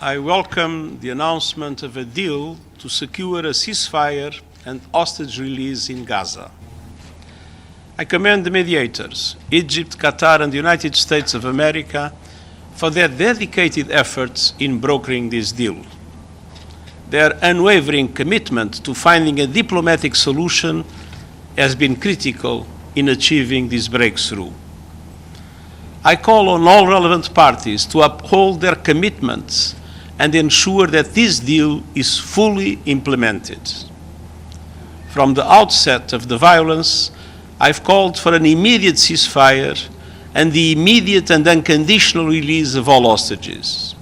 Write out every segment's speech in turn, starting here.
I welcome the announcement of a deal to secure a ceasefire and hostage release in Gaza. I commend the mediators, Egypt, Qatar, and the United States of America, for their dedicated efforts in brokering this deal. Their unwavering commitment to finding a diplomatic solution has been critical in achieving this breakthrough. I call on all relevant parties to uphold their commitments and ensure that this deal is fully implemented. From the outset of the violence, I've called for an immediate ceasefire and the immediate and unconditional release of all hostages.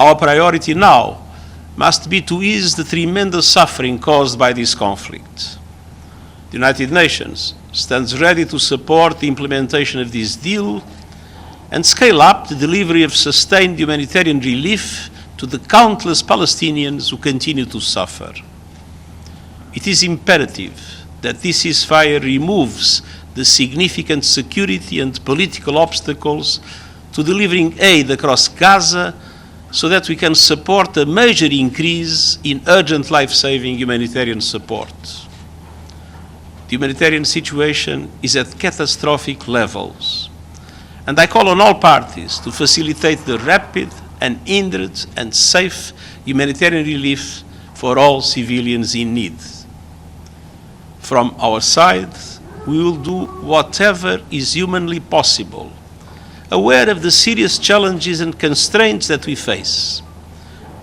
Our priority now must be to ease the tremendous suffering caused by this conflict. The United Nations stands ready to support the implementation of this deal and scale up the delivery of sustained humanitarian relief to the countless Palestinians who continue to suffer. It is imperative that this ceasefire removes the significant security and political obstacles to delivering aid across Gaza so that we can support a major increase in urgent life-saving humanitarian support. The humanitarian situation is at catastrophic levels, and I call on all parties to facilitate the rapid, unhindered, and safe humanitarian relief for all civilians in need. From our side, we will do whatever is humanly possible, aware of the serious challenges and constraints that we face.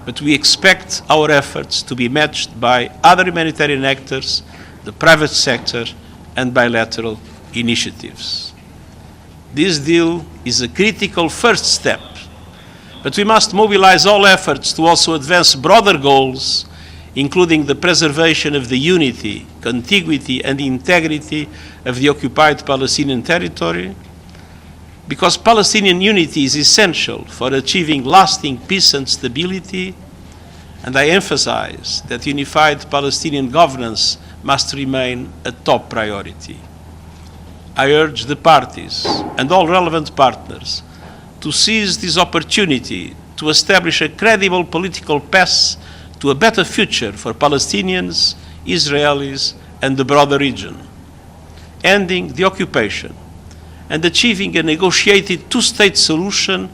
But we expect our efforts to be matched by other humanitarian actors, the private sector, and bilateral initiatives. This deal is a critical first step, but we must mobilize all efforts to also advance broader goals, including the preservation of the unity, contiguity, and integrity of the occupied Palestinian territory, because Palestinian unity is essential for achieving lasting peace and stability, and I emphasize that unified Palestinian governance must remain a top priority. I urge the parties and all relevant partners to seize this opportunity to establish a credible political path to a better future for Palestinians, Israelis, and the broader region, ending the occupation and achieving a negotiated two-state solution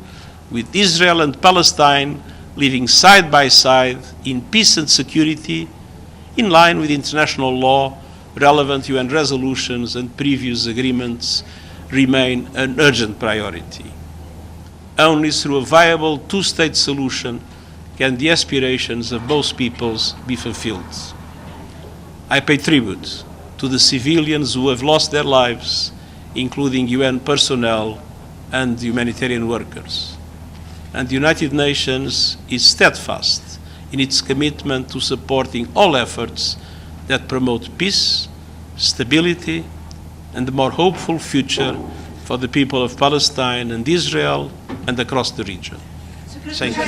with Israel and Palestine living side by side in peace and security in line with international law, relevant UN resolutions, and previous agreements remain an urgent priority. Only through a viable two-state solution can the aspirations of both peoples be fulfilled. I pay tribute to the civilians who have lost their lives, including UN personnel and humanitarian workers. And the United Nations is steadfast in its commitment to supporting all efforts that promote peace, stability, and a more hopeful future for the people of Palestine and Israel and across the region. Thank you.